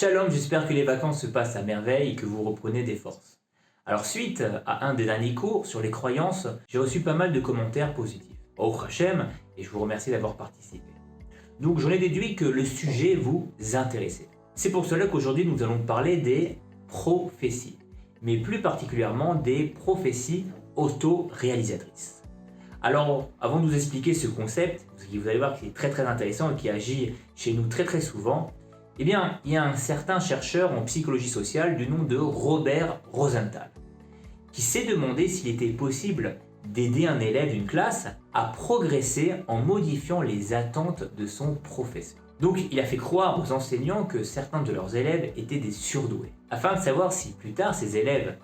Shalom, j'espère que les vacances se passent à merveille et que vous reprenez des forces. Alors suite à un des derniers cours sur les croyances, j'ai reçu pas mal de commentaires positifs. Au Hachem, et je vous remercie d'avoir participé. Donc j'en ai déduit que le sujet vous intéressait. C'est pour cela qu'aujourd'hui nous allons parler des prophéties, mais plus particulièrement des prophéties auto-réalisatrices. Alors, avant de vous expliquer ce concept, vous allez voir qu'il est très intéressant et qui agit chez nous très souvent, eh bien, il y a un certain chercheur en psychologie sociale du nom de Robert Rosenthal, qui s'est demandé s'il était possible d'aider un élève d'une classe à progresser en modifiant les attentes de son professeur. Donc, il a fait croire aux enseignants que certains de leurs élèves étaient des surdoués, afin de savoir si plus tard ces élèves,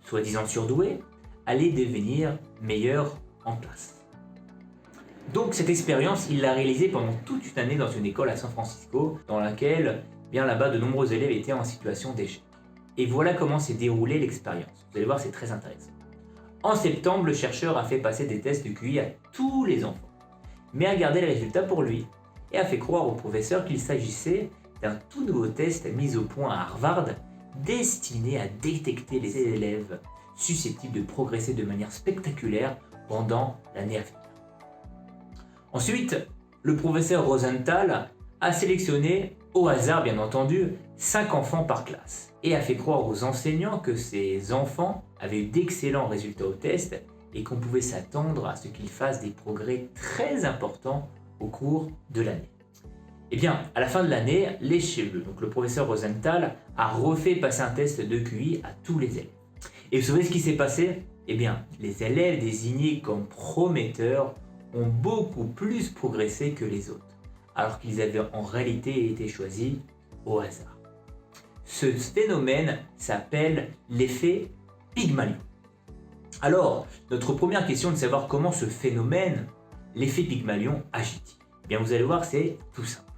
soi-disant surdoués, allaient devenir meilleurs en classe. Donc cette expérience, il l'a réalisée pendant toute une année dans une école à San Francisco, dans laquelle, bien là-bas, de nombreux élèves étaient en situation d'échec. Et voilà comment s'est déroulée l'expérience. Vous allez voir, c'est très intéressant. En septembre, le chercheur a fait passer des tests de QI à tous les enfants, mais a gardé les résultats pour lui, et a fait croire au professeur qu'il s'agissait d'un tout nouveau test mis au point à Harvard, destiné à détecter les élèves susceptibles de progresser de manière spectaculaire pendant l'année à venir. Ensuite, le professeur Rosenthal a sélectionné, au hasard bien entendu, 5 enfants par classe et a fait croire aux enseignants que ces enfants avaient eu d'excellents résultats au test et qu'on pouvait s'attendre à ce qu'ils fassent des progrès très importants au cours de l'année. Et bien, à la fin de l'année, donc le professeur Rosenthal a refait passer un test de QI à tous les élèves. Et vous savez ce qui s'est passé ? Eh bien, les élèves désignés comme prometteurs ont beaucoup plus progressé que les autres, alors qu'ils avaient en réalité été choisis au hasard. Ce phénomène s'appelle l'effet Pygmalion. Alors, notre première question est de savoir comment ce phénomène, l'effet Pygmalion, agit-il ? Eh bien, vous allez voir, c'est tout simple.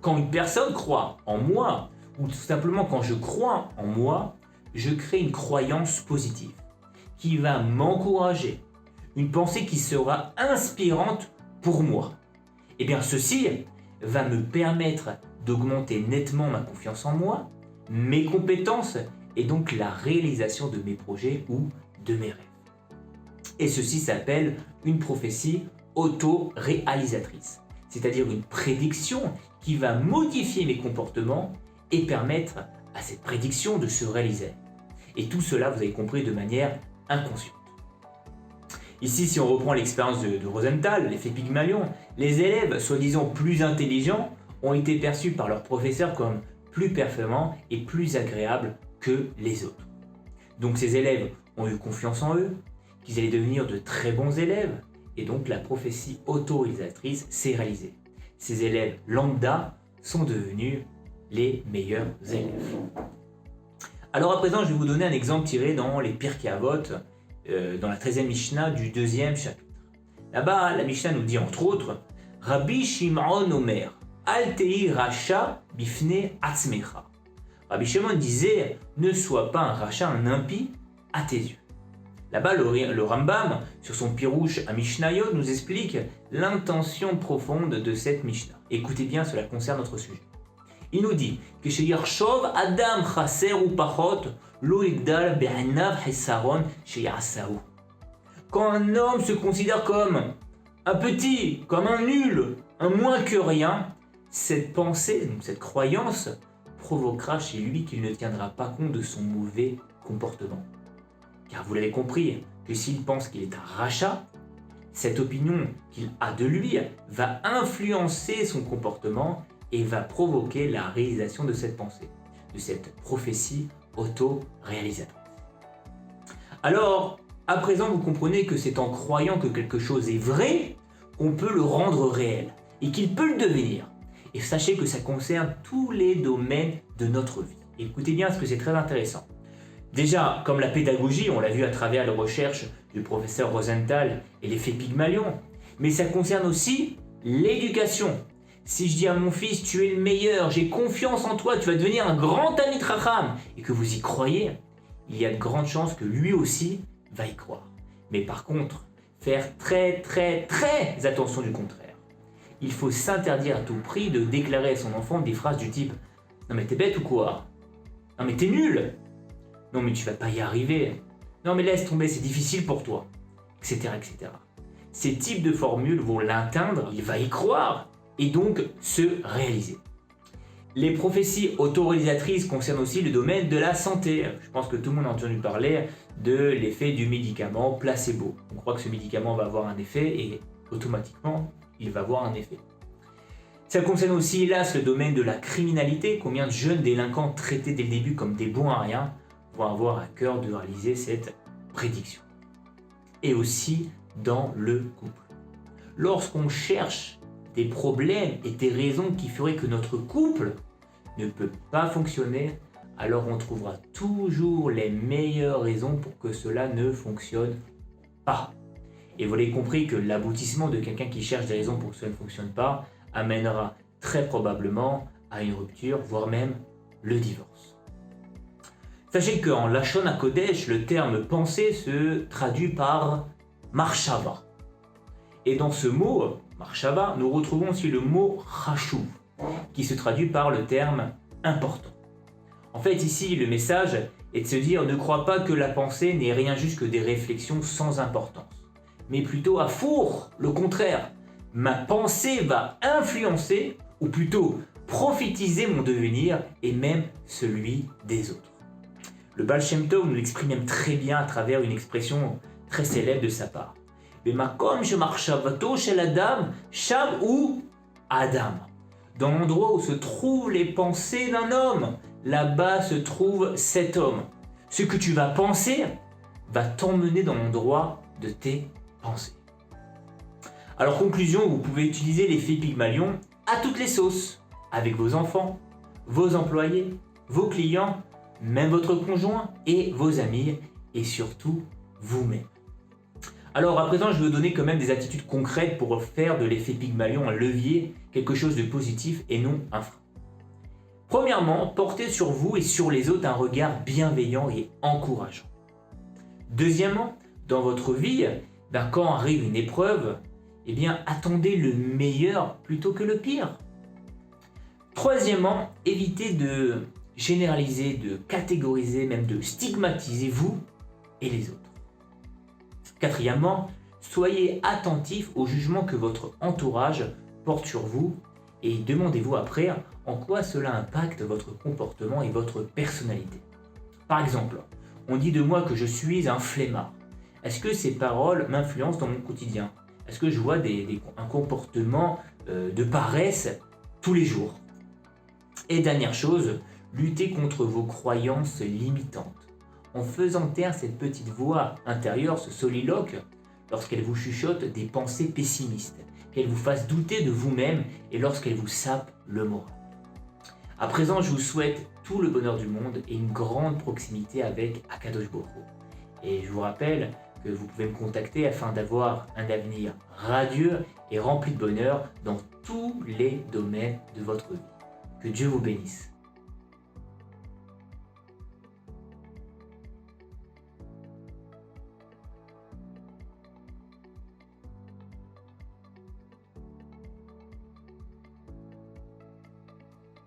Quand une personne croit en moi, ou tout simplement quand je crois en moi, je crée une croyance positive qui va m'encourager, une pensée qui sera inspirante pour moi. Et bien ceci va me permettre d'augmenter nettement ma confiance en moi, mes compétences et donc la réalisation de mes projets ou de mes rêves. Et ceci s'appelle une prophétie auto-réalisatrice, c'est-à-dire une prédiction qui va modifier mes comportements et permettre à cette prédiction de se réaliser. Et tout cela, vous avez compris, de manière inconsciente. Ici, si on reprend l'expérience de Rosenthal, l'effet Pygmalion, les élèves, soi-disant plus intelligents, ont été perçus par leurs professeurs comme plus performants et plus agréables que les autres. Donc ces élèves ont eu confiance en eux, qu'ils allaient devenir de très bons élèves, et donc la prophétie auto-réalisatrice s'est réalisée. Ces élèves lambda sont devenus les meilleurs élèves. Alors à présent, je vais vous donner un exemple tiré dans les Pirkei Avot, dans la 13e Mishnah du 2e chapitre. Là-bas, la Mishnah nous dit entre autres « Rabbi Shimon Omer, Al tehi racha bifne atzmecha » Rabbi Shimon disait « Ne sois pas un rachat, un impie à tes yeux ». Là-bas, le Rambam, sur son pirouche à Mishnayot, nous explique l'intention profonde de cette Mishnah. Écoutez bien, cela concerne notre sujet. Il nous dit que chez Yershov Adam Chaser ou Pachot Lo Igdal Be'anav Hesaron chez Yasaou. Quand un homme se considère comme un petit, comme un nul, un moins que rien, cette pensée, cette croyance, provoquera chez lui qu'il ne tiendra pas compte de son mauvais comportement. Car vous l'avez compris, que s'il pense qu'il est un rachat, cette opinion qu'il a de lui va influencer son comportement et va provoquer la réalisation de cette pensée, de cette prophétie auto-réalisatrice. Alors, à présent, vous comprenez que c'est en croyant que quelque chose est vrai qu'on peut le rendre réel et qu'il peut le devenir. Et sachez que ça concerne tous les domaines de notre vie. Écoutez bien parce que c'est très intéressant. Déjà, comme la pédagogie, on l'a vu à travers les recherches du professeur Rosenthal et l'effet Pygmalion, mais ça concerne aussi l'éducation. Si je dis à mon fils, tu es le meilleur, j'ai confiance en toi, tu vas devenir un grand Talmid Chacham, et que vous y croyez, il y a de grandes chances que lui aussi va y croire. Mais par contre, faire très attention du contraire. Il faut s'interdire à tout prix de déclarer à son enfant des phrases du type « Non mais t'es bête ou quoi? Non mais t'es nul! Non mais tu vas pas y arriver. Non mais laisse tomber, c'est difficile pour toi. Etc. etc. Ces types de formules vont l'atteindre, il va y croire et donc se réaliser. Les prophéties autoréalisatrices concernent aussi le domaine de la santé. Je pense que tout le monde a entendu parler de l'effet du médicament placebo. On croit que ce médicament va avoir un effet et automatiquement, il va avoir un effet. Ça concerne aussi, hélas, le domaine de la criminalité. Combien de jeunes délinquants traités dès le début comme des bons à rien vont avoir à cœur de réaliser cette prédiction. Et aussi dans le couple. Lorsqu'on cherche des problèmes et des raisons qui feraient que notre couple ne peut pas fonctionner, alors on trouvera toujours les meilleures raisons pour que cela ne fonctionne pas. Et vous l'avez compris que l'aboutissement de quelqu'un qui cherche des raisons pour que cela ne fonctionne pas amènera très probablement à une rupture, voire même le divorce. Sachez qu'en Lachon HaKodesh, le terme penser se traduit par marshava. Et dans ce mot, marshava, nous retrouvons aussi le mot chashuv, qui se traduit par le terme important. En fait, ici, le message est de se dire ne crois pas que la pensée n'est rien juste que des réflexions sans importance, mais plutôt à four, le contraire. Ma pensée va influencer, ou plutôt prophétiser mon devenir et même celui des autres. Le Baal Shem Tov nous l'exprime même très bien à travers une expression très célèbre de sa part. Bemakom shemachshavato shel Adam, sham ou Adam. Dans l'endroit où se trouvent les pensées d'un homme, là-bas se trouve cet homme. Ce que tu vas penser va t'emmener dans l'endroit de tes pensées. Alors conclusion, vous pouvez utiliser l'effet Pygmalion à toutes les sauces, avec vos enfants, vos employés, vos clients, même votre conjoint et vos amis, et surtout vous-même. Alors à présent, je vais vous donner quand même des attitudes concrètes pour faire de l'effet Pygmalion un levier, quelque chose de positif et non un frein. Premièrement, portez sur vous et sur les autres un regard bienveillant et encourageant. Deuxièmement, dans votre vie, quand arrive une épreuve, attendez le meilleur plutôt que le pire. Troisièmement, évitez de généraliser, de catégoriser, même de stigmatiser vous et les autres. Quatrièmement, soyez attentif au jugement que votre entourage porte sur vous et demandez-vous après en quoi cela impacte votre comportement et votre personnalité. Par exemple, on dit de moi que je suis un flemmard. Est-ce que ces paroles m'influencent dans mon quotidien? Est-ce que je vois un comportement de paresse tous les jours? Et dernière chose, luttez contre vos croyances limitantes. En faisant taire cette petite voix intérieure, ce soliloque, lorsqu'elle vous chuchote des pensées pessimistes, qu'elle vous fasse douter de vous-même et lorsqu'elle vous sape le moral. À présent, je vous souhaite tout le bonheur du monde et une grande proximité avec Akadosh Baruch Hu. Et je vous rappelle que vous pouvez me contacter afin d'avoir un avenir radieux et rempli de bonheur dans tous les domaines de votre vie. Que Dieu vous bénisse.